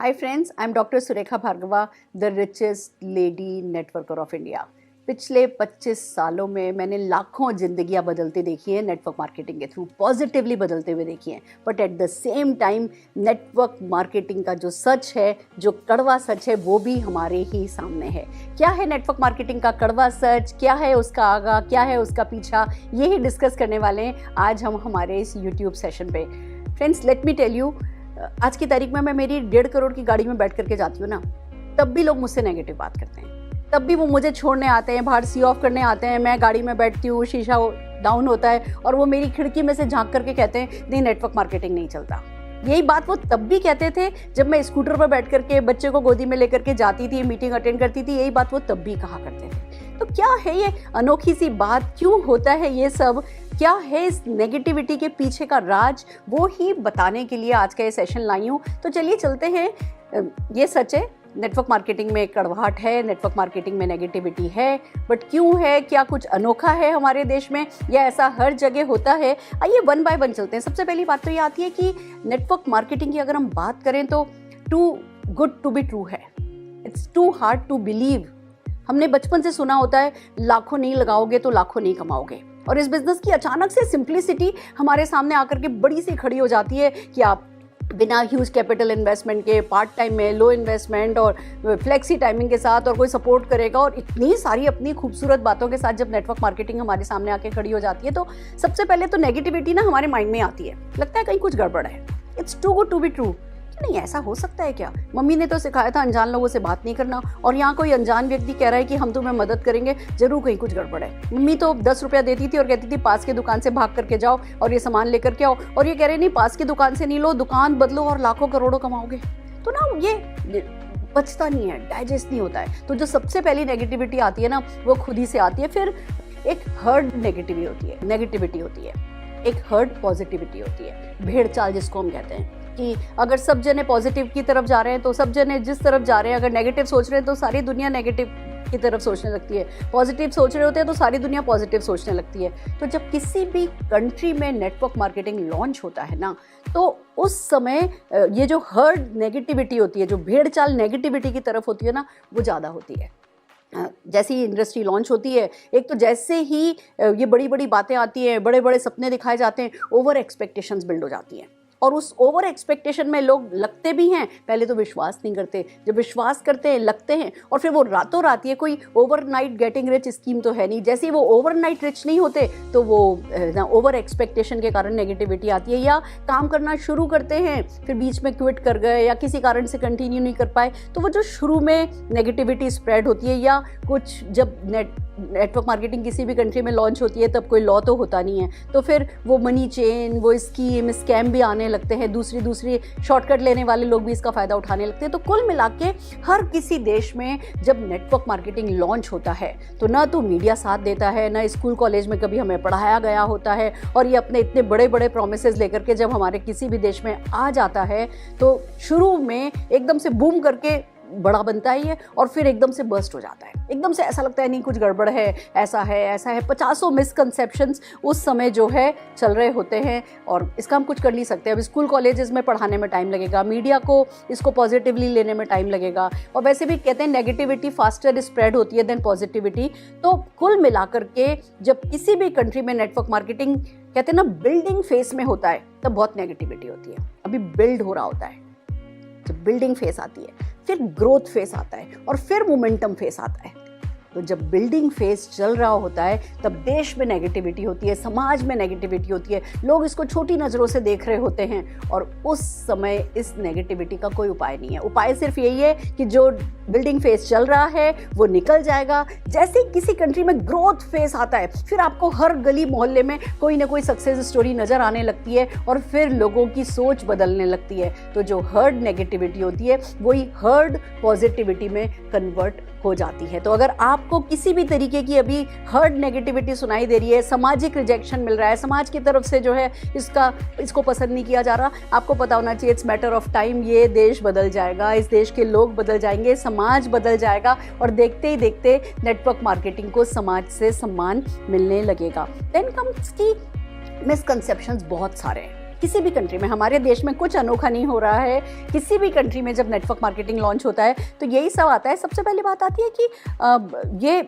Hi friends, I'm Dr. Surekha Bhargava, the richest lady networker of India. पिछले 25 सालों में मैंने लाखों जिंदगियां बदलते देखी हैं नेटवर्क मार्केटिंग के थ्रू, पॉजिटिवली बदलते हुए देखी हैं। But at the same time network marketing का जो सच है, जो कड़वा सच है, वो भी हमारे ही सामने है। क्या है नेटवर्क मार्केटिंग का कड़वा सच, क्या है उसका आगा, क्या है उसका पीछा, यही डिस्कस करने वाले हैं आज हम हमारे इस यूट्यूब सेशन पे। Friends, let me tell you, आज की तारीख में मैं मेरी 1.5 करोड़ की गाड़ी में बैठ करके जाती हूँ ना, तब भी लोग मुझसे नेगेटिव बात करते हैं। तब भी वो मुझे छोड़ने आते हैं, बाहर सी ऑफ करने आते हैं, मैं गाड़ी में बैठती हूँ, शीशा डाउन होता है और वो मेरी खिड़की में से झांक करके कहते हैं नहीं, नेटवर्क मार्केटिंग नहीं चलता। यही बात वो तब भी कहते थे जब मैं स्कूटर पर बैठ करके बच्चे को गोदी में लेकर के जाती थी, मीटिंग अटेंड करती थी। यही बात वो तब भी कहा करते थे। तो क्या है ये अनोखी सी बात, क्यों होता है ये सब, क्या है इस नेगेटिविटी के पीछे का राज, वो ही बताने के लिए आज का ये सेशन लाई हूँ। तो चलिए चलते हैं। ये सच है, नेटवर्क मार्केटिंग में कड़वाहट है, नेटवर्क मार्केटिंग में नेगेटिविटी है, बट क्यों है, क्या कुछ अनोखा है हमारे देश में या ऐसा हर जगह होता है? आइए वन बाय वन चलते हैं। सबसे पहली बात तो ये आती है कि नेटवर्क मार्केटिंग की अगर हम बात करें तो too good to be true है। It's too hard to believe. हमने बचपन से सुना होता है, लाखों नहीं लगाओगे तो लाखों नहीं कमाओगे। और इस बिजनेस की अचानक से सिंप्लिसिटी हमारे सामने आकर के बड़ी सी खड़ी हो जाती है कि आप बिना ह्यूज कैपिटल इन्वेस्टमेंट के, पार्ट टाइम में, लो इन्वेस्टमेंट और फ्लेक्सी टाइमिंग के साथ, और कोई सपोर्ट करेगा, और इतनी सारी अपनी खूबसूरत बातों के साथ जब नेटवर्क मार्केटिंग हमारे सामने आके खड़ी हो जाती है तो सबसे पहले तो नेगेटिविटी ना हमारे माइंड में आती है। लगता है कहीं कुछ गड़बड़ है। It's too good to be true. नहीं, ऐसा हो सकता है क्या? मम्मी ने तो सिखाया था अनजान लोगों से बात नहीं करना, और यहाँ कोई अनजान व्यक्ति कह रहा है कि हम तुम्हें मदद करेंगे, जरूर कहीं कुछ गड़बड़ है। मम्मी तो 10 रुपया देती थी और कहती थी पास के दुकान से भाग करके जाओ और ये सामान लेकर के आओ, और ये कह रहे नहीं, पास की दुकान से नहीं लो, दुकान बदलो और लाखों करोड़ों कमाओगे। तो ना ये बचता नहीं है, डाइजेस्ट नहीं होता है। तो जो सबसे पहली नेगेटिविटी आती है ना, वो खुद ही से आती है। फिर एक हर्ड नेगेटिविटी होती है, एक हर्ड पॉजिटिविटी होती है, भेड़ चाल जिसको हम कहते हैं कि अगर सब जने पॉजिटिव की तरफ जा रहे हैं तो सब जने जिस तरफ जा रहे हैं, अगर नेगेटिव सोच रहे हैं तो सारी दुनिया नेगेटिव की तरफ सोचने लगती है, पॉजिटिव सोच रहे होते हैं तो सारी दुनिया पॉजिटिव सोचने लगती है। तो जब किसी भी कंट्री में नेटवर्क मार्केटिंग लॉन्च होता है ना, तो उस समय ये जो हर्ड नेगेटिविटी होती है, जो भेड़ चाल नेगेटिविटी की तरफ होती है ना, वो ज़्यादा होती है। जैसे ही इंडस्ट्री लॉन्च होती है, एक तो जैसे ही ये बड़ी बड़ी बातें आती हैं, बड़े बड़े सपने दिखाए जाते हैं, ओवर एक्सपेक्टेशंस बिल्ड हो जाती हैं। और उस ओवर एक्सपेक्टेशन में लोग लगते भी हैं, पहले तो विश्वास नहीं करते, जब विश्वास करते हैं, लगते हैं, और फिर वो रातों रात, ये कोई ओवरनाइट गेटिंग रिच स्कीम तो है नहीं। जैसे ही वो ओवरनाइट रिच नहीं होते तो वो ओवर एक्सपेक्टेशन के कारण नेगेटिविटी आती है, या काम करना शुरू करते हैं फिर बीच में क्विट कर गए या किसी कारण से कंटिन्यू नहीं कर पाए, तो वो जो शुरू में नेगेटिविटी स्प्रेड होती है, या कुछ जब नेटवर्क मार्केटिंग किसी भी कंट्री में लॉन्च होती है तब कोई लॉ तो होता नहीं है, तो फिर वो मनी चेन, वो स्कीम, स्कैम भी आने लगते हैं, दूसरी शॉर्टकट लेने वाले लोग भी इसका फ़ायदा उठाने लगते हैं। तो कुल मिला के हर किसी देश में जब नेटवर्क मार्केटिंग लॉन्च होता है तो ना तो मीडिया साथ देता है, ना स्कूल कॉलेज में कभी हमें पढ़ाया गया होता है, और ये अपने इतने बड़े बड़े प्रोमिसेस लेकर के जब हमारे किसी भी देश में आ जाता है तो शुरू में एकदम से बूम करके बड़ा बनता ही है, और फिर एकदम से बर्स्ट हो जाता है। एकदम से ऐसा लगता है नहीं, कुछ गड़बड़ है, ऐसा है। 50 मिसकंसेप्शंस उस समय जो है चल रहे होते हैं, और इसका हम कुछ कर नहीं सकते। अब स्कूल कॉलेजेस में पढ़ाने में टाइम लगेगा, मीडिया को इसको पॉजिटिवली लेने में टाइम लगेगा, और वैसे भी कहते हैं नेगेटिविटी फास्टर स्प्रेड होती है देन पॉजिटिविटी। तो कुल मिलाकर के जब किसी भी कंट्री में नेटवर्क मार्केटिंग कहते हैं ना बिल्डिंग फेस में होता है, तब बहुत नेगेटिविटी होती है। अभी बिल्ड हो रहा होता है, जब बिल्डिंग फेस आती है, फिर ग्रोथ फेस आता है, और फिर मोमेंटम फेस आता है। तो जब बिल्डिंग फेस चल रहा होता है तब देश में नेगेटिविटी होती है, समाज में नेगेटिविटी होती है, लोग इसको छोटी नज़रों से देख रहे होते हैं, और उस समय इस नेगेटिविटी का कोई उपाय नहीं है। उपाय सिर्फ यही है कि जो बिल्डिंग फेस चल रहा है वो निकल जाएगा। जैसे ही किसी कंट्री में ग्रोथ फेस आता है, फिर आपको हर गली मोहल्ले में कोई ना कोई सक्सेस स्टोरी नज़र आने लगती है, और फिर लोगों की सोच बदलने लगती है। तो जो हर्ड नेगेटिविटी होती है वही हर्ड पॉजिटिविटी में कन्वर्ट हो जाती है। तो अगर आपको किसी भी तरीके की अभी हर्ड नेगेटिविटी सुनाई दे रही है, सामाजिक रिजेक्शन मिल रहा है, समाज की तरफ से जो है इसको पसंद नहीं किया जा रहा, आपको पता होना चाहिए इट्स मैटर ऑफ टाइम। ये देश बदल जाएगा, इस देश के लोग बदल जाएंगे, समाज बदल जाएगा, और देखते ही देखते नेटवर्क मार्केटिंग को समाज से सम्मान मिलने लगेगा। देन कम्स की मिसकंसेप्शंस बहुत सारे हैं। किसी भी कंट्री में, हमारे देश में कुछ अनोखा नहीं हो रहा है। किसी भी कंट्री में जब नेटवर्क मार्केटिंग लॉन्च होता है तो यही सब आता है। सबसे पहले बात आती है कि ये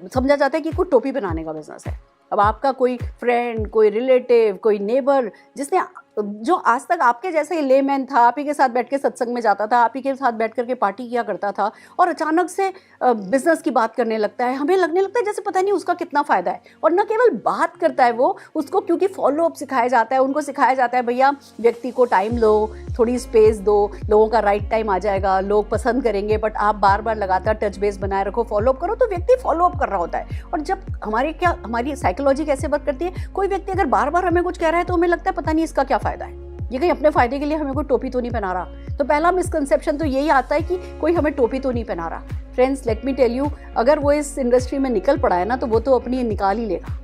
समझा जाता है कि कोई टोपी बनाने का बिजनेस है। अब आपका कोई फ्रेंड, कोई रिलेटिव, कोई नेबर जिसने, जो आज तक आपके जैसे ही लेमैन था, आप ही के साथ बैठ के सत्संग में जाता था, आप ही के साथ बैठ करके पार्टी किया करता था, और अचानक से बिजनेस की बात करने लगता है, हमें लगने लगता है जैसे पता नहीं उसका कितना फ़ायदा है। और न केवल बात करता है वो, उसको क्योंकि फॉलो अप सिखाया जाता है, उनको सिखाया जाता है भैया व्यक्ति को टाइम लो, थोड़ी स्पेस दो, लोगों का राइट टाइम आ जाएगा, लोग पसंद करेंगे, बट आप बार बार लगातार टच बेस बनाए रखो, फॉलो अप करो, तो व्यक्ति फॉलो अप कर रहा होता है। और जब हमारी साइकोलॉजी कैसे वर्क करती है, कोई व्यक्ति अगर बार बार हमें कुछ कह रहा है तो हमें लगता है पता नहीं इसका क्या फ़ायदा है, ये कहीं अपने फायदे के लिए हमें कोई टोपी तो नहीं पहना रहा। तो पहला मिसकंसेप्शन तो यही आता है कि कोई हमें टोपी तो नहीं पहना रहा। Friends, let me tell you, अगर वो इस इंडस्ट्री में निकल पड़ा है ना, तो वो तो अपनी निकाल ही लेगा।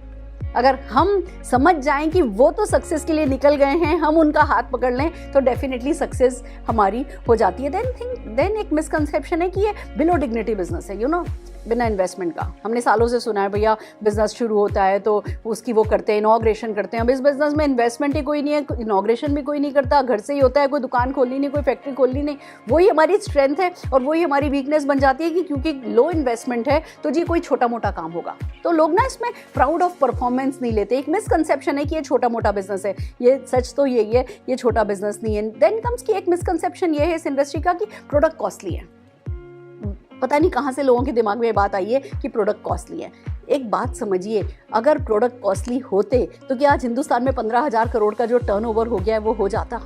अगर हम समझ जाएं कि वो तो सक्सेस के लिए निकल गए हैं, हम उनका हाथ पकड़ लें, तो डेफिनेटली सक्सेस हमारी हो जाती है। देन एक मिसकंसेप्शन है कि ये बिलो डिग्निटी बिजनेस है, बिना इन्वेस्टमेंट का। हमने सालों से सुना है भैया बिजनेस शुरू होता है तो उसकी वो करते हैं, इनॉग्रेशन करते हैं। अब इस बिजनेस में इन्वेस्टमेंट ही कोई नहीं है, इनॉग्रेशन भी कोई नहीं करता, घर से ही होता है, कोई दुकान खोलनी नहीं, कोई फैक्ट्री खोलनी नहीं। वही हमारी स्ट्रेंथ है और वही हमारी वीकनेस बन जाती है कि क्योंकि लो इन्वेस्टमेंट है तो जी कोई छोटा मोटा काम होगा। तो लोग ना इसमें प्राउड ऑफ परफॉर्मेंस नहीं लेते। एक मिसकंसेप्शन है कि ये छोटा मोटा बिजनेस है, ये सच तो यही है, ये छोटा बिजनेस नहीं है। देन कम्स की एक मिसकंसेप्शन ये है इस इंडस्ट्री का कि प्रोडक्ट कॉस्टली है। पता नहीं कहाँ से लोगों के दिमाग में ये बात आई है कि प्रोडक्ट कॉस्टली है। एक बात समझिए, अगर प्रोडक्ट कॉस्टली होते तो क्या आज हिंदुस्तान में 15,000 करोड़ का जो टर्नओवर हो गया है वो हो जाता?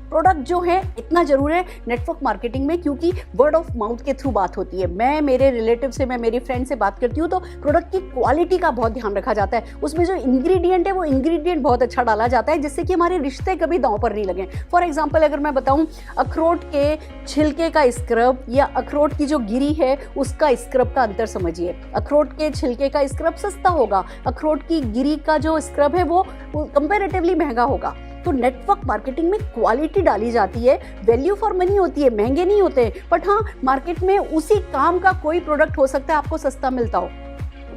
प्रोडक्ट जो है इतना जरूर है नेटवर्क मार्केटिंग में, क्योंकि वर्ड ऑफ माउथ के थ्रू बात होती है। मैं मेरे रिलेटिव से, मैं मेरी फ्रेंड से बात करती हूँ तो प्रोडक्ट की क्वालिटी का बहुत ध्यान रखा जाता है। उसमें जो इंग्रेडिएंट है वो इंग्रेडिएंट बहुत अच्छा डाला जाता है जिससे कि हमारे रिश्ते कभी दांव पर नहीं लगे। फॉर एग्जाम्पल अगर मैं बताऊँ, अखरोट के छिलके का स्क्रब या अखरोट की जो गिरी है उसका स्क्रब का अंतर समझिए। अखरोट के छिलके का स्क्रब सस्ता होगा, अखरोट की गिरी का जो स्क्रब है वो कंपेरेटिवली महंगा होगा। तो नेटवर्क मार्केटिंग में क्वालिटी डाली जाती है, वैल्यू फॉर मनी होती है, महंगे नहीं होते। बट हाँ, मार्केट में उसी काम का कोई प्रोडक्ट हो सकता है आपको सस्ता मिलता हो।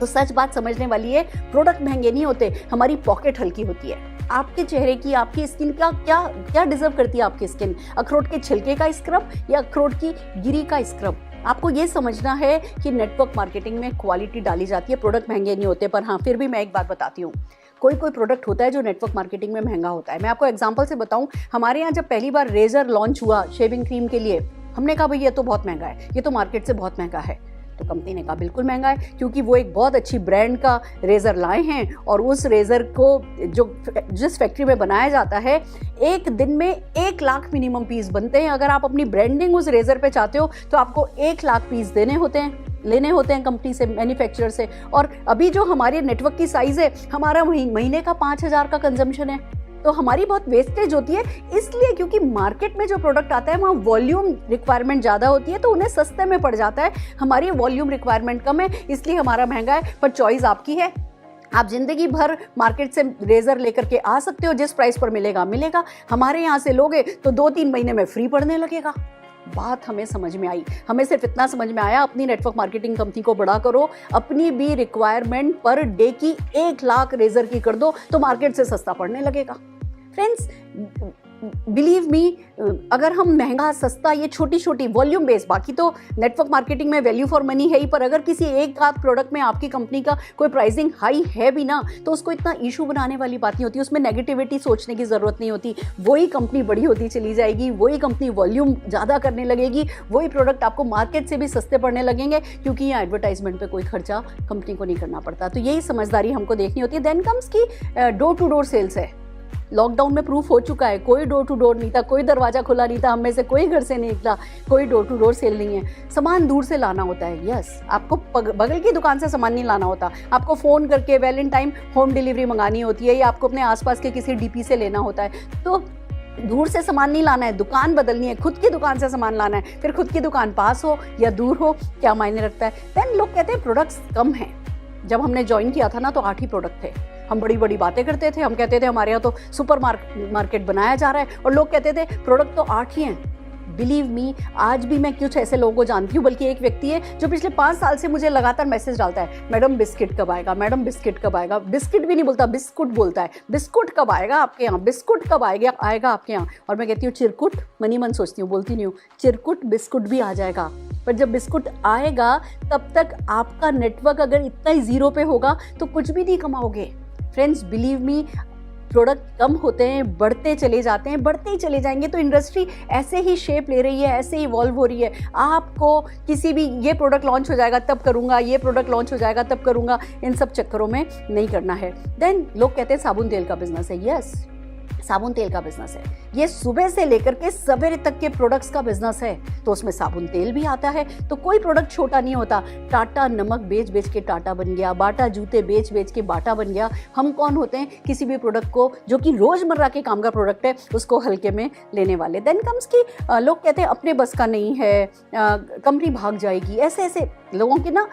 तो सच बात समझने वाली है, प्रोडक्ट महंगे नहीं होते, हमारी पॉकेट हल्की होती है। आपके चेहरे की, आपकी स्किन का क्या डिजर्व करती है आपकी स्किन? अखरोट के छिलके का स्क्रब या अखरोट की गिरी का स्क्रब? आपको ये समझना है कि नेटवर्क मार्केटिंग में क्वालिटी डाली जाती है, प्रोडक्ट महंगे नहीं होते। पर हाँ, फिर भी मैं एक बात बताती हूँ, कोई प्रोडक्ट होता है जो नेटवर्क मार्केटिंग में महंगा होता है। मैं आपको एग्जांपल से बताऊं, हमारे यहाँ जब पहली बार रेजर लॉन्च हुआ शेविंग क्रीम के लिए, हमने कहा भाई ये तो बहुत महंगा है, ये तो मार्केट से बहुत महंगा है। तो कंपनी ने कहा बिल्कुल महंगा है, क्योंकि वो एक बहुत अच्छी ब्रांड का रेजर लाए हैं और उस रेजर को जिस फैक्ट्री में बनाया जाता है, एक दिन में 1 लाख मिनिमम पीस बनते हैं। अगर आप अपनी ब्रांडिंग उस रेजर पे चाहते हो तो आपको 1 लाख पीस लेने होते हैं कंपनी से, मैन्युफैक्चरर से। और अभी जो हमारे नेटवर्क की साइज है, हमारा महीने का 5,000 का कंजम्पशन है, तो हमारी बहुत वेस्टेज होती है। इसलिए क्योंकि मार्केट में जो प्रोडक्ट आता है वहाँ वॉल्यूम रिक्वायरमेंट ज़्यादा होती है, तो उन्हें सस्ते में पड़ जाता है। हमारी वॉल्यूम रिक्वायरमेंट कम है, इसलिए हमारा महंगा है। पर चॉइस आपकी है, आप जिंदगी भर मार्केट से रेजर लेकर के आ सकते हो, जिस प्राइस पर मिलेगा। हमारे यहाँ से लोगे तो 2-3 महीने में फ्री पड़ने लगेगा। बात हमें समझ में आई। हमें सिर्फ इतना समझ में आया, अपनी नेटवर्क मार्केटिंग कंपनी को बड़ा करो, अपनी भी रिक्वायरमेंट पर डे की 1 लाख रेजर की कर दो, तो मार्केट से सस्ता पड़ने लगेगा। फ्रेंड्स, बिलीव मी, अगर हम महंगा सस्ता, ये छोटी छोटी वॉल्यूम बेस, बाकी तो नेटवर्क मार्केटिंग में वैल्यू फॉर मनी है ही, पर अगर किसी एक आध प्रोडक्ट में आपकी कंपनी का कोई प्राइसिंग हाई है भी ना, तो उसको इतना इशू बनाने वाली बात नहीं होती, उसमें नेगेटिविटी सोचने की ज़रूरत नहीं होती। वही कंपनी बड़ी होती चली जाएगी, वही कंपनी वॉल्यूम ज़्यादा करने लगेगी, वही प्रोडक्ट आपको मार्केट से भी सस्ते पड़ने लगेंगे, क्योंकि यहाँ एडवर्टाइजमेंट पर कोई खर्चा कंपनी को नहीं करना पड़ता। तो यही समझदारी हमको देखनी होती है। देन कम्स की डोर टू डोर सेल्स है। लॉकडाउन में प्रूफ हो चुका है, कोई डोर टू डोर नहीं था, कोई दरवाजा खुला नहीं था, हम में से कोई घर से नहीं निकला, कोई डोर टू डोर सेल नहीं है। सामान दूर से लाना होता है। यस, आपको बगल की दुकान से सामान नहीं लाना होता, आपको फ़ोन करके वैलेंटाइन होम डिलीवरी मंगानी होती है, या आपको अपने आसपास के किसी डीपी से लेना होता है। तो दूर से सामान नहीं लाना है, दुकान बदलनी है, खुद की दुकान से सामान लाना है। फिर खुद की दुकान पास हो या दूर हो, क्या मायने रखता है। देन लोग कहते हैं प्रोडक्ट्स कम हैं। जब हमने ज्वाइन किया था ना, तो 8 ही प्रोडक्ट थे। हम बड़ी बड़ी बातें करते थे, हम कहते थे हमारे यहाँ तो सुपर मार्केट बनाया जा रहा है, और लोग कहते थे प्रोडक्ट तो 8 ही हैं। बिलीव मी, आज भी मैं कुछ ऐसे लोगों को जानती हूँ, बल्कि एक व्यक्ति है जो पिछले 5 साल से मुझे लगातार मैसेज डालता है, मैडम बिस्किट कब आएगा, मैडम बिस्किट कब आएगा। बिस्किट भी नहीं बोलता, बिस्कुट बोलता है, बिस्कुट कब आएगा आपके यहाँ, बिस्कुट कब आएगा आपके यहाँ। और मैं कहती हूँ चिरकुट, मनी मन सोचती हूँ, बोलती नहीं हूँ, चिरकुट बिस्कुट भी आ जाएगा। पर जब बिस्कुट आएगा तब तक आपका नेटवर्क अगर इतना ही जीरो पे होगा तो कुछ भी नहीं कमाओगे। फ्रेंड्स बिलीव मी, प्रोडक्ट कम होते हैं, बढ़ते चले जाते हैं, बढ़ते ही चले जाएंगे तो इंडस्ट्री ऐसे ही शेप ले रही है, ऐसे ही इवॉल्व हो रही है। आपको किसी भी ये प्रोडक्ट लॉन्च हो जाएगा तब करूँगा, ये प्रोडक्ट लॉन्च हो जाएगा तब करूँगा, इन सब चक्करों में नहीं करना है। देन लोग कहते हैं साबुन तेल का बिजनेस है। यस, साबुन तेल का बिजनेस है, ये सुबह से लेकर के सवेरे तक के प्रोडक्ट्स का बिजनेस है, तो उसमें साबुन तेल भी आता है। तो कोई प्रोडक्ट छोटा नहीं होता। टाटा नमक बेच बेच के टाटा बन गया, बाटा जूते बेच बेच के बाटा बन गया। हम कौन होते हैं किसी भी प्रोडक्ट को जो कि रोजमर्रा के काम का प्रोडक्ट है उसको हल्के में लेने वाले। देन कम्स की लोग कहते हैं अपने बस का नहीं है, कंपनी भाग जाएगी। ऐसे ऐसे लोगों की ना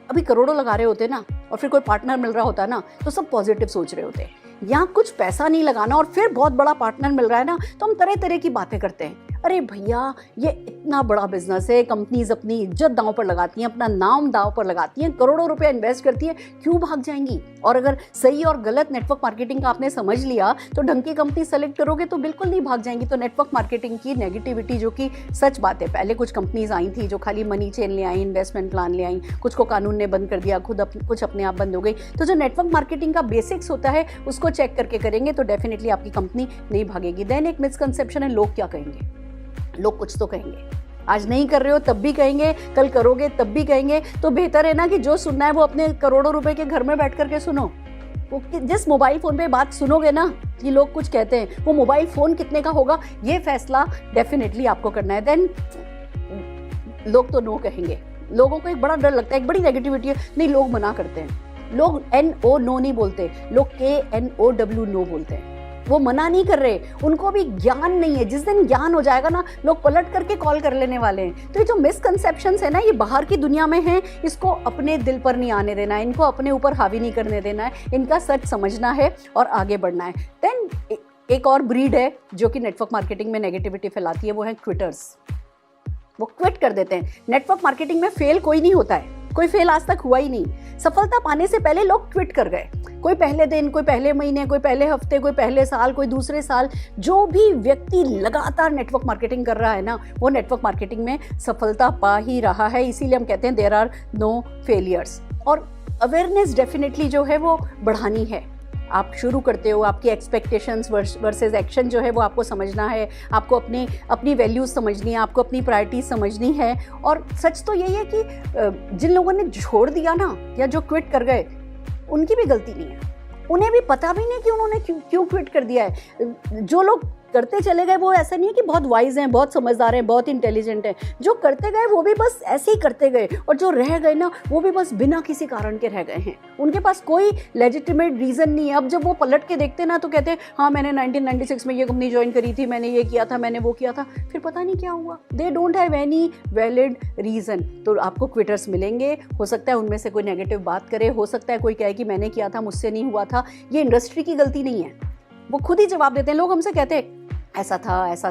अभी करोड़ों लगा रहे होते ना और फिर कोई पार्टनर मिल रहा होता ना तो सब पॉजिटिव सोच रहे होते। यहाँ कुछ पैसा नहीं लगाना और फिर बहुत बड़ा पार्टनर मिल रहा है ना तो हम तरह तरह की बातें करते हैं। अरे भैया ये इतना बड़ा बिजनेस है, कंपनीज अपनी इज्जत दांव पर लगाती हैं, अपना नाम दांव पर लगाती हैं, करोड़ों रुपए इन्वेस्ट करती हैं, क्यों भाग जाएंगी। और अगर सही और गलत नेटवर्क मार्केटिंग का आपने समझ लिया तो ढंग की कंपनी सेलेक्ट करोगे तो बिल्कुल नहीं भाग जाएंगी। तो नेटवर्क मार्केटिंग की नेगेटिविटी जो कि सच बात है, पहले कुछ कंपनीज आई थी जो खाली मनी चेन ले आई, इन्वेस्टमेंट प्लान ले आई, कुछ को कानून ने बंद कर दिया, कुछ अपने आप बंद हो गई। तो जो नेटवर्क मार्केटिंग का बेसिक्स होता है उसको चेक करके करेंगे तो डेफिनेटली आपकी कंपनी नहीं भागेगी। देन एक मिसकंसेप्शन है, लोग क्या कहेंगे। लोग कुछ तो कहेंगे, आज नहीं कर रहे हो तब भी कहेंगे, कल करोगे तब भी कहेंगे। तो बेहतर है ना कि जो सुनना है वो अपने करोड़ों रुपए के घर में बैठ करके सुनो। वो जिस मोबाइल फोन पे बात सुनोगे ना कि लोग कुछ कहते हैं, वो मोबाइल फोन कितने का होगा ये फैसला डेफिनेटली आपको करना है। देन लोग तो नो कहेंगे। लोगों को एक बड़ा डर लगता है, एक बड़ी नेगेटिविटी है, नहीं लोग मना करते हैं। लोग NO नो नहीं बोलते, लोग KNOW नो बोलते हैं। वो मना नहीं कर रहे, उनको भी ज्ञान नहीं है। जिस दिन ज्ञान हो जाएगा ना लोग पलट करके कॉल कर लेने वाले हैं। तो ये जो मिसकंसेप्शंस है ना ये बाहर की दुनिया में है, इसको अपने दिल पर नहीं आने देना है, इनको अपने ऊपर हावी नहीं करने देना है, इनका सच समझना है और आगे बढ़ना है। देन एक और ब्रीड है जो कि नेटवर्क मार्केटिंग में नेगेटिविटी फैलाती है, वो है क्विटर्स। वो क्विट कर देते हैं। नेटवर्क मार्केटिंग में फेल कोई नहीं होता है, कोई फेल आज तक हुआ ही नहीं। सफलता पाने से पहले लोग क्विट कर गए, कोई पहले दिन, कोई पहले महीने, कोई पहले हफ्ते, कोई पहले साल, कोई दूसरे साल। जो भी व्यक्ति लगातार नेटवर्क मार्केटिंग कर रहा है ना वो नेटवर्क मार्केटिंग में सफलता पा ही रहा है। इसीलिए हम कहते हैं देयर आर नो फेलियर्स। और अवेयरनेस डेफिनेटली जो है वो बढ़ानी है। आप शुरू करते हो, आपकी एक्सपेक्टेशंस वर्सेस एक्शन जो है वो आपको समझना है, आपको अपनी वैल्यूज समझनी है, आपको अपनी प्रायोरिटीज समझनी है। और सच तो यही है कि जिन लोगों ने छोड़ दिया ना या जो क्विट कर गए उनकी भी गलती नहीं है, उन्हें भी पता भी नहीं कि उन्होंने क्यों क्विट कर दिया है। जो लोग करते चले गए वो ऐसा नहीं है कि बहुत वाइज हैं, बहुत समझदार हैं, बहुत इंटेलिजेंट हैं। जो करते गए वो भी बस ऐसे ही करते गए, और जो रह गए ना वो भी बस बिना किसी कारण के रह गए हैं। उनके पास कोई लेजिटिमेट रीज़न नहीं है। अब जब वो पलट के देखते ना तो कहते हैं हाँ मैंने 1996 में ये कंपनी ज्वाइन करी थी, मैंने ये किया था, मैंने वो किया था, फिर पता नहीं क्या हुआ। They don't have any valid reason. तो आपको क्विटर्स मिलेंगे, हो सकता है उनमें से कोई नेगेटिव बात करे, हो सकता है कोई कहे कि मैंने किया था, मुझसे नहीं हुआ था। ये इंडस्ट्री की गलती नहीं है, वो खुद ही जवाब देते हैं। लोग हमसे कहते हैं ऐसा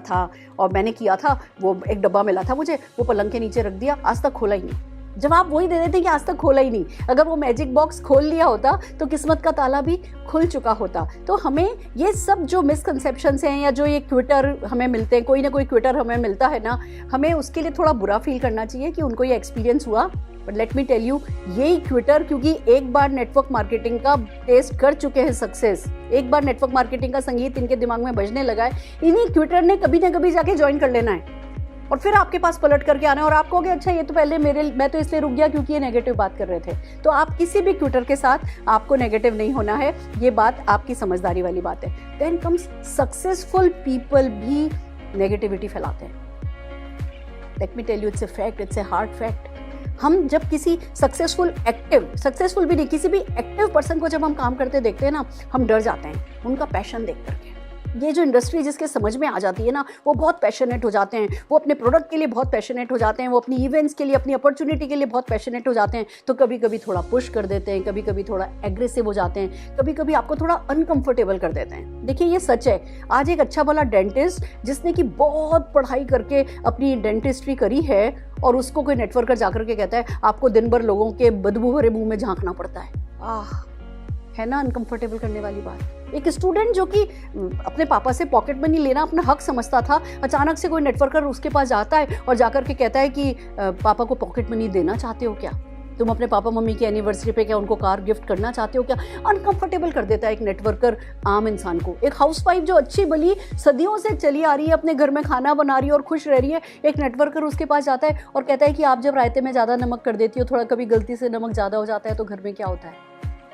था और मैंने किया था, वो एक डब्बा मिला था मुझे, वो पलंग के नीचे रख दिया, आज तक खोला ही नहीं। जवाब वही दे देते कि आज तक खोला ही नहीं। अगर वो मैजिक बॉक्स खोल लिया होता तो किस्मत का ताला भी खुल चुका होता। तो हमें ये सब जो मिसकंसेप्शंस हैं या जो ये क्विटर हमें मिलते हैं, कोई ना कोई क्विटर हमें मिलता है ना, हमें उसके लिए थोड़ा बुरा फील करना चाहिए कि उनको ये एक्सपीरियंस हुआ। But let me tell you, यही क्विटर क्योंकि एक बार नेटवर्क मार्केटिंग का टेस्ट कर चुके हैं सक्सेस, एक बार नेटवर्क मार्केटिंग का संगीत इनके दिमाग में बजने लगा है, इन्हीं क्विटर ने कभी ना कभी जाके ज्वाइन कर लेना है और फिर आपके पास पलट करके आना है और आप कहोगे अच्छा ये तो पहले मैं तो इसलिए रुक गया क्योंकि ये नेगेटिव बात कर रहे थे। तो आप किसी भी ट्विटर के साथ आपको नेगेटिव नहीं होना है, ये बात आपकी समझदारी वाली बात है। देन कम्स सक्सेसफुल पीपल भी नेगेटिविटी फैलाते हैं। Let me tell you, it's a fact, it's a hard fact. हम जब किसी सक्सेसफुल भी नहीं, किसी भी एक्टिव पर्सन को जब हम काम करते देखते हैं ना, हम डर जाते हैं उनका पैशन देख करके। ये जो इंडस्ट्री जिसके समझ में आ जाती है ना, वो बहुत पैशनेट हो जाते हैं, वो अपने प्रोडक्ट के लिए बहुत पैशनेट हो जाते हैं, वो अपनी इवेंट्स के लिए, अपनी अपॉर्चुनिटी के लिए बहुत पैशनेट हो जाते हैं। तो कभी कभी थोड़ा पुश कर देते हैं, कभी कभी थोड़ा एग्रेसिव हो जाते हैं, कभी कभी आपको थोड़ा अनकंफर्टेबल कर देते हैं। देखिए ये सच है। आज एक अच्छा भला डेंटिस्ट जिसने कि बहुत पढ़ाई करके अपनी डेंटिस्ट्री करी है और उसको कोई नेटवर्कर जाकर के कहता है आपको दिन भर लोगों के बदबू भरे मुंह में झांकना पड़ता है। है ना अनकंफर्टेबल करने वाली बात। एक स्टूडेंट जो कि अपने पापा से पॉकेट मनी लेना अपना हक समझता था, अचानक से कोई नेटवर्कर उसके पास जाता है और जाकर के कहता है कि पापा को पॉकेट मनी देना चाहते हो क्या, तुम अपने पापा मम्मी की एनिवर्सरी पे क्या उनको कार गिफ्ट करना चाहते हो क्या। अनकंफर्टेबल कर देता है एक नेटवर्कर आम इंसान को। एक हाउसवाइफ जो अच्छी भली सदियों से चली आ रही है, अपने घर में खाना बना रही है और खुश रह रही है, एक नेटवर्कर उसके पास जाता है और कहता है कि आप जब रायते में ज़्यादा नमक कर देती हो, थोड़ा कभी गलती से नमक ज़्यादा हो जाता है तो घर में क्या होता है।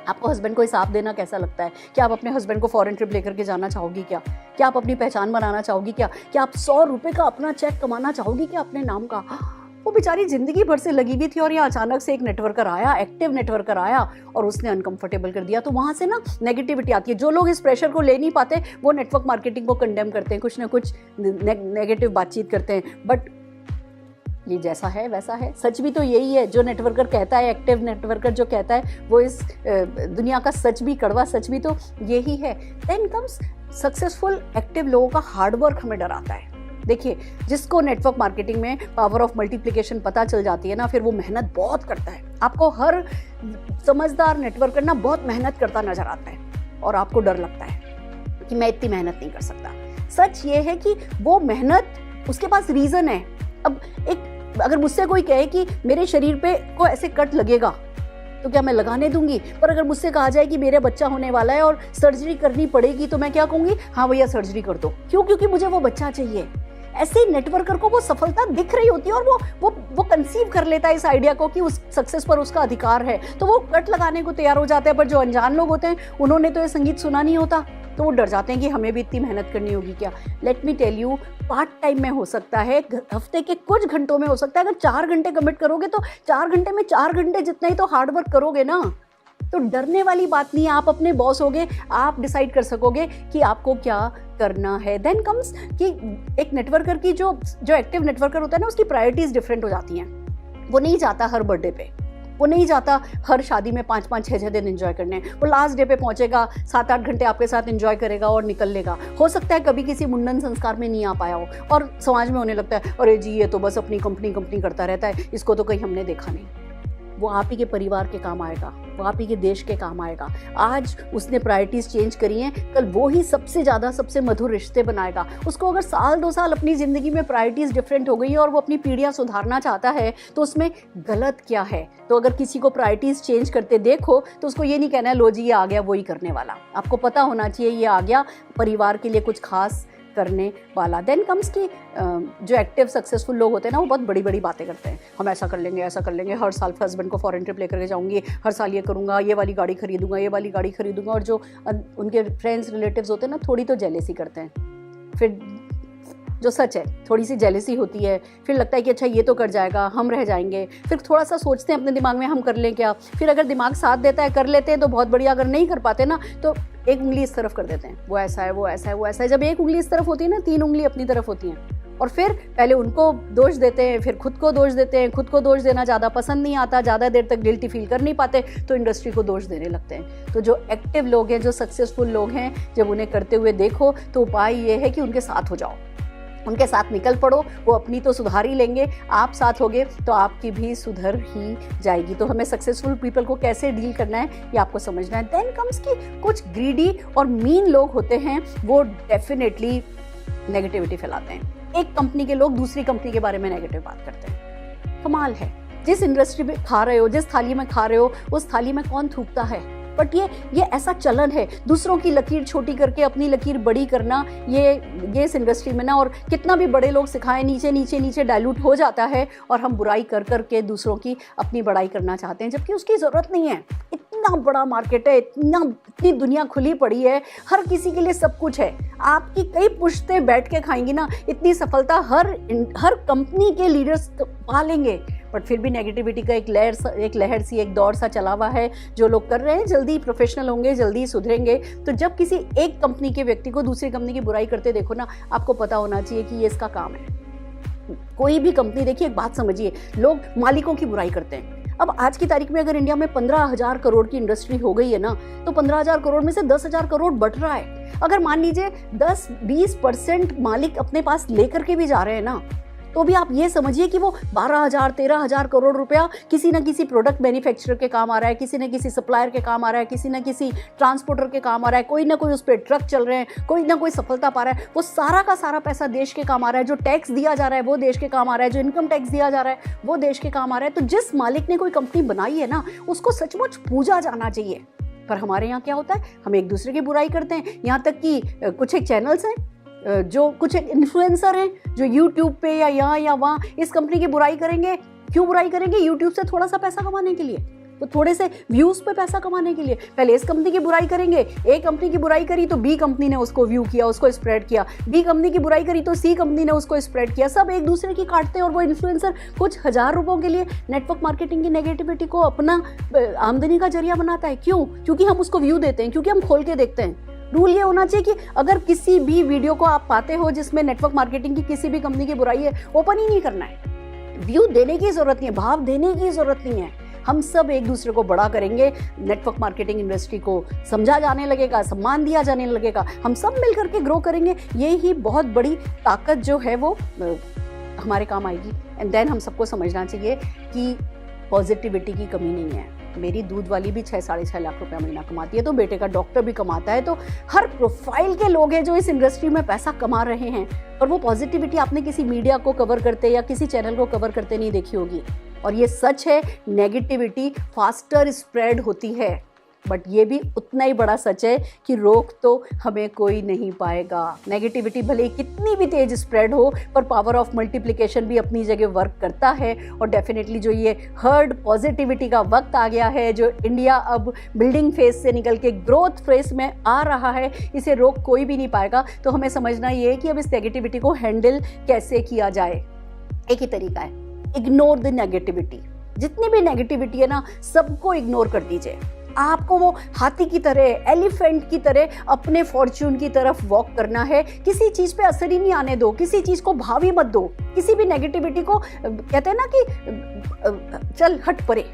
आपको हस्बैंड को हिसाब देना कैसा लगता है? क्या आप अपने हस्बैंड को फॉरेन ट्रिप लेकर के जाना चाहोगी क्या? क्या आप अपनी पहचान बनाना चाहोगी क्या? क्या आप 100 रुपये का अपना चेक कमाना चाहोगी क्या अपने नाम का? वो बेचारी जिंदगी भर से लगी हुई थी और ये अचानक से एक नेटवर्कर आया, एक्टिव नेटवर्कर आया और उसने अनकंफर्टेबल कर दिया। तो वहाँ से ना नेगेटिविटी आती है। जो लोग इस प्रेशर को ले नहीं पाते वो नेटवर्क मार्केटिंग को कंडेम करते हैं, कुछ ना कुछ नेगेटिव बातचीत करते हैं। बट ये जैसा है वैसा है। सच भी तो यही है जो नेटवर्कर कहता है, एक्टिव नेटवर्कर जो कहता है, वो इस दुनिया का सच भी, कड़वा सच भी तो यही है। देन कम्स सक्सेसफुल एक्टिव लोगों का हार्डवर्क हमें डराता है। देखिए जिसको नेटवर्क मार्केटिंग में पावर ऑफ मल्टीप्लिकेशन पता चल जाती है ना, फिर वो मेहनत बहुत करता है। आपको हर समझदार नेटवर्कर ना बहुत मेहनत करता नजर आता है और आपको डर लगता है कि मैं इतनी मेहनत नहीं कर सकता। सच ये है कि वो मेहनत, उसके पास रीजन है। अब अगर मुझसे कोई कहे कि मेरे शरीर पे को ऐसे कट लगेगा तो क्या मैं लगाने दूंगी? पर अगर मुझसे कहा जाए कि मेरे बच्चा होने वाला है और सर्जरी करनी पड़ेगी तो मैं क्या कहूंगी? हाँ भैया सर्जरी कर दो। क्यों? क्योंकि मुझे वो बच्चा चाहिए। ऐसे नेटवर्कर को वो सफलता दिख रही होती है और वो कंसीव कर लेता है इस आइडिया को कि उस सक्सेस पर उसका अधिकार है, तो वो कट लगाने को तैयार हो जाते हैं। पर जो अनजान लोग होते हैं उन्होंने तो ये संगीत सुना नहीं होता, तो वो डर जाते हैं कि हमें भी इतनी मेहनत करनी होगी क्या। Let me tell you, part time में हो सकता है, हफ्ते के कुछ घंटों में हो सकता है। अगर 4 घंटे कमिट करोगे तो 4 घंटे में 4 घंटे जितना ही तो हार्ड वर्क करोगे ना, तो डरने वाली बात नहीं है। आप अपने बॉस होगे, आप डिसाइड कर सकोगे कि आपको क्या करना है। देन कम्स कि एक नेटवर्कर की जो एक्टिव नेटवर्कर होता है ना, उसकी प्रायोरिटीज डिफरेंट हो जाती हैं। वो नहीं जाता हर बर्थडे पे, वो नहीं जाता हर शादी में 5-5, 6-6 दिन एंजॉय करने। वो लास्ट डे पे पहुंचेगा, 7-8 घंटे आपके साथ एंजॉय करेगा और निकल लेगा। हो सकता है कभी किसी मुंडन संस्कार में नहीं आ पाया हो और समाज में होने लगता है अरे जी ये तो बस अपनी कंपनी करता रहता है, इसको तो कहीं हमने देखा नहीं। वो आप ही के परिवार के काम आएगा, वो आप ही के देश के काम आएगा। आज उसने प्रायोरिटीज चेंज करी हैं, कल वो ही सबसे ज़्यादा सबसे मधुर रिश्ते बनाएगा। उसको अगर 1-2 साल अपनी ज़िंदगी में प्रायोरिटीज डिफरेंट हो गई है और वो अपनी पीढ़ियाँ सुधारना चाहता है तो उसमें गलत क्या है। तो अगर किसी को प्रायोरिटीज चेंज करते देखो तो उसको ये नहीं कहना है लो जी ये आ गया वही करने वाला। आपको पता होना चाहिए ये आ गया परिवार के लिए कुछ खास करने वाला। देन कम्स की जो एक्टिव सक्सेसफुल लोग होते हैं ना, वो बहुत बड़ी बड़ी बातें करते हैं। हम ऐसा कर लेंगे, ऐसा कर लेंगे, हर साल हस्बैंड को फॉरेन ट्रिप लेकर के जाऊंगी, हर साल ये करूंगा, ये वाली गाड़ी खरीदूंगा, ये वाली गाड़ी खरीदूंगा। और जो उनके फ्रेंड्स रिलेटिव्स होते हैं ना, थोड़ी तो जेलेसी करते हैं। फिर जो सच है थोड़ी सी जेलेसी होती है, फिर लगता है कि अच्छा ये तो कर जाएगा, हम रह जाएंगे। फिर थोड़ा सा सोचते हैं अपने दिमाग में हम कर लें क्या। फिर अगर दिमाग साथ देता है कर लेते हैं तो बहुत बढ़िया, अगर नहीं कर पाते ना तो एक उंगली इस तरफ कर देते हैं, वो ऐसा है, वो ऐसा है, वो ऐसा है। जब एक उंगली इस तरफ होती है ना, 3 उंगली अपनी तरफ होती हैं। और फिर पहले उनको दोष देते हैं, फिर खुद को दोष देते हैं। खुद को दोष देना ज़्यादा पसंद नहीं आता, ज़्यादा देर तक गिल्टी फील कर नहीं पाते तो इंडस्ट्री को दोष देने लगते हैं। तो जो एक्टिव लोग हैं, जो सक्सेसफुल लोग हैं, जब उन्हें करते हुए देखो तो उपाय ये है कि उनके साथ हो जाओ, उनके साथ निकल पड़ो। वो अपनी तो सुधार ही लेंगे, आप साथ होगे तो आपकी भी सुधर ही जाएगी। तो हमें सक्सेसफुल पीपल को कैसे डील करना है ये आपको समझना है। देन कम्स की कुछ ग्रीडी और मीन लोग होते हैं, वो डेफिनेटली नेगेटिविटी फैलाते हैं। एक कंपनी के लोग दूसरी कंपनी के बारे में नेगेटिव बात करते हैं। कमाल है, जिस इंडस्ट्री में खा रहे हो, जिस थाली में खा रहे हो, उस थाली में कौन थूकता है। बट ये ऐसा चलन है, दूसरों की लकीर छोटी करके अपनी लकीर बड़ी करना, ये इस इंडस्ट्री में ना, और कितना भी बड़े लोग सिखाएं, नीचे नीचे नीचे डाइल्यूट हो जाता है और हम बुराई कर करके दूसरों की अपनी बड़ाई करना चाहते हैं, जबकि उसकी ज़रूरत नहीं है। इतना बड़ा मार्केट है, इतनी दुनिया खुली पड़ी है, हर किसी के लिए सब कुछ है। आपकी कई पुश्तें बैठ के खाएंगी ना, इतनी सफलता हर कंपनी के लीडर्स पालेंगे। बट फिर भी नेगेटिविटी का एक लहर सी, एक दौर सा चला हुआ है। जो लोग कर रहे हैं जल्दी प्रोफेशनल होंगे, जल्दी सुधरेंगे। तो जब किसी एक कंपनी के व्यक्ति को दूसरी कंपनी की बुराई करते देखो ना, आपको पता होना चाहिए कि ये इसका काम है। कोई भी कंपनी देखिए, एक बात समझिए, लोग मालिकों की बुराई करते हैं। अब आज की तारीख में अगर इंडिया में 15,000 करोड़ की इंडस्ट्री हो गई है ना, तो 15,000 करोड़ में से 10,000 करोड़ बट रहा है। अगर मान लीजिए 10-20% मालिक अपने पास लेकर के भी जा रहे हैं ना, तो भी आप ये समझिए कि वो 12,000 13,000 करोड़ रुपया किसी न किसी प्रोडक्ट मैन्युफैक्चरर के काम आ रहा है, किसी न किसी सप्लायर के काम आ रहा है, किसी न किसी ट्रांसपोर्टर के काम आ रहा है, कोई ना कोई उस पर ट्रक चल रहे हैं, कोई ना कोई सफलता पा रहा है। वो सारा का सारा पैसा देश के काम आ रहा है। जो टैक्स दिया जा रहा है वो देश के काम आ रहा है, जो इनकम टैक्स दिया जा रहा है वो देश के काम आ रहा है। तो जिस मालिक ने कोई कंपनी बनाई है ना, उसको सचमुच पूजा जाना चाहिए। पर हमारे यहाँ क्या होता है, हम एक दूसरे की बुराई करते हैं। यहाँ तक कि कुछ एक चैनल्स हैं, जो कुछ एक इन्फ्लुएंसर हैं जो यूट्यूब पे या यहाँ या वहाँ इस कंपनी की बुराई करेंगे। क्यों बुराई करेंगे? यूट्यूब से थोड़ा सा पैसा कमाने के लिए, तो थोड़े से व्यूज पे पैसा कमाने के लिए। पहले इस कंपनी की बुराई करेंगे, ए कंपनी की बुराई करी तो बी कंपनी ने उसको व्यू किया, उसको स्प्रेड किया। बी कंपनी की बुराई करी तो सी कंपनी ने उसको स्प्रेड किया। सब एक दूसरे की काटते हैं और वो इन्फ्लुएंसर कुछ हजार रुपयों के लिए नेटवर्क मार्केटिंग की नेगेटिविटी को अपना आमदनी का जरिया बनाता है। क्यों? क्योंकि हम उसको व्यू देते हैं, क्योंकि हम खोल के देखते हैं। रूल ये होना चाहिए कि अगर किसी भी वीडियो को आप पाते हो जिसमें नेटवर्क मार्केटिंग की किसी भी कंपनी की बुराई है, ओपन ही नहीं करना है। व्यू देने की जरूरत नहीं है, भाव देने की जरूरत नहीं है। हम सब एक दूसरे को बड़ा करेंगे, नेटवर्क मार्केटिंग इंडस्ट्री को समझा जाने लगेगा, सम्मान दिया जाने लगेगा, हम सब मिलकर के ग्रो करेंगे। ये ही बहुत बड़ी ताकत जो है वो हमारे काम आएगी। एंड देन हम सबको समझना चाहिए कि पॉजिटिविटी की कमी नहीं है। मेरी दूध वाली भी 6-6.5 लाख रुपया महीना कमाती है, तो बेटे का डॉक्टर भी कमाता है। तो हर प्रोफाइल के लोग हैं जो इस इंडस्ट्री में पैसा कमा रहे हैं। और वो पॉजिटिविटी आपने किसी मीडिया को कवर करते या किसी चैनल को कवर करते नहीं देखी होगी। और ये सच है, नेगेटिविटी फास्टर स्प्रेड होती है, बट ये भी उतना ही बड़ा सच है कि रोक तो हमें कोई नहीं पाएगा। नेगेटिविटी भले कितनी भी तेज स्प्रेड हो, पर पावर ऑफ मल्टीप्लिकेशन भी अपनी जगह वर्क करता है। और डेफिनेटली जो ये हर्ड पॉजिटिविटी का वक्त आ गया है, जो इंडिया अब बिल्डिंग फेज से निकल के ग्रोथ फेज में आ रहा है, इसे रोक कोई भी नहीं पाएगा। तो हमें समझना ये है कि अब इस नेगेटिविटी को हैंडल कैसे किया जाए। एक ही तरीका है, इग्नोर द नेगेटिविटी। जितनी भी नेगेटिविटी है ना, सबको इग्नोर कर दीजिए। आपको वो हाथी की तरह, एलिफेंट की तरह अपने फॉर्च्यून की तरफ वॉक करना है। किसी चीज पे असर ही नहीं आने दो, किसी चीज को भावी मत दो, किसी भी नेगेटिविटी को कहते हैं ना कि चल हट परे।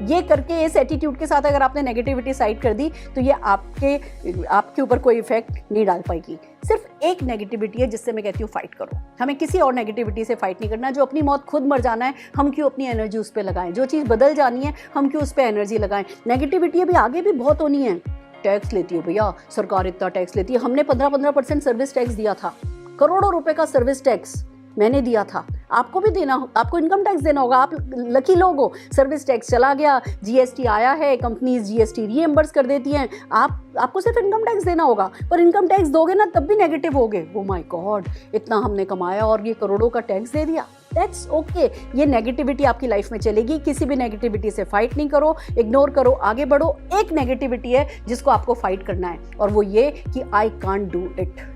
ये करके इस एटीट्यूड के साथ अगर आपने नेगेटिविटी साइड कर दी तो ये आपके ऊपर कोई इफेक्ट नहीं डाल पाएगी। सिर्फ एक नेगेटिविटी है जिससे मैं कहती हूँ फाइट करो। हमें किसी और नेगेटिविटी से फाइट नहीं करना। जो अपनी मौत खुद मर जाना है, हम क्यों अपनी एनर्जी उस पर लगाएं? जो चीज़ बदल जानी है, हम क्यों उस पर एनर्जी लगाएं? नेगेटिविटी अभी आगे भी बहुत होनी है। टैक्स लेती हो भैया, सरकार इतना टैक्स लेती है। हमने 15% सर्विस टैक्स दिया था, करोड़ों रुपए का सर्विस टैक्स मैंने दिया था। आपको भी देना, आपको इनकम टैक्स देना होगा। आप लकी लोग हो, सर्विस टैक्स चला गया, जीएसटी आया है, कंपनीज जीएसटी रीएम्बर्स कर देती हैं, आपको सिर्फ इनकम टैक्स देना होगा। पर इनकम टैक्स दोगे ना तब भी नेगेटिव होगे। ओ माय गॉड, इतना हमने कमाया और ये करोड़ों का टैक्स दे दिया। That's okay. ये नेगेटिविटी आपकी लाइफ में चलेगी। किसी भी नेगेटिविटी से फाइट नहीं करो, इग्नोर करो, आगे बढ़ो। एक नेगेटिविटी है जिसको आपको फाइट करना है, और वो ये कि आई कांट डू इट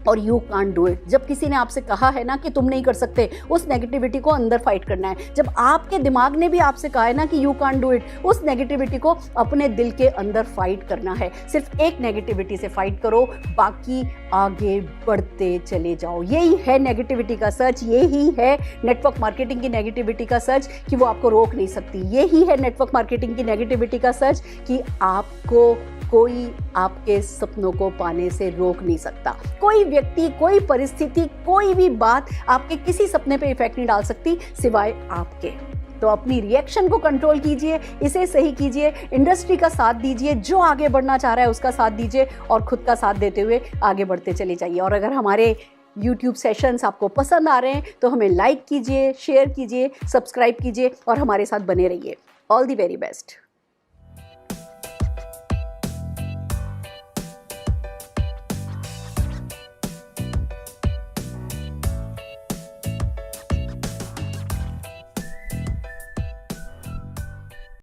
और यू कांट डू इट। जब किसी ने आपसे कहा है ना कि तुम नहीं कर सकते, उस नेगेटिविटी को अंदर फाइट करना है। जब आपके दिमाग ने भी आपसे कहा है ना कि यू कांट डू इट, उस नेगेटिविटी को अपने दिल के अंदर फाइट करना है। सिर्फ एक नेगेटिविटी से फाइट करो, बाकी आगे बढ़ते चले जाओ। यही है नेगेटिविटी का सच, यही है नेटवर्क मार्केटिंग की नेगेटिविटी का सच कि वो आपको रोक नहीं सकती। यही है नेटवर्क मार्केटिंग की नेगेटिविटी का सच कि आपको कोई आपके सपनों को पाने से रोक नहीं सकता। कोई व्यक्ति, कोई परिस्थिति, कोई भी बात आपके किसी सपने पे इफेक्ट नहीं डाल सकती सिवाय आपके। तो अपनी रिएक्शन को कंट्रोल कीजिए, इसे सही कीजिए, इंडस्ट्री का साथ दीजिए, जो आगे बढ़ना चाह रहा है उसका साथ दीजिए और खुद का साथ देते हुए आगे बढ़ते चले जाइए। और अगर हमारे YouTube सेशंस आपको पसंद आ रहे हैं तो हमें लाइक कीजिए, शेयर कीजिए, सब्सक्राइब कीजिए और हमारे साथ बने रहिए। All the very best.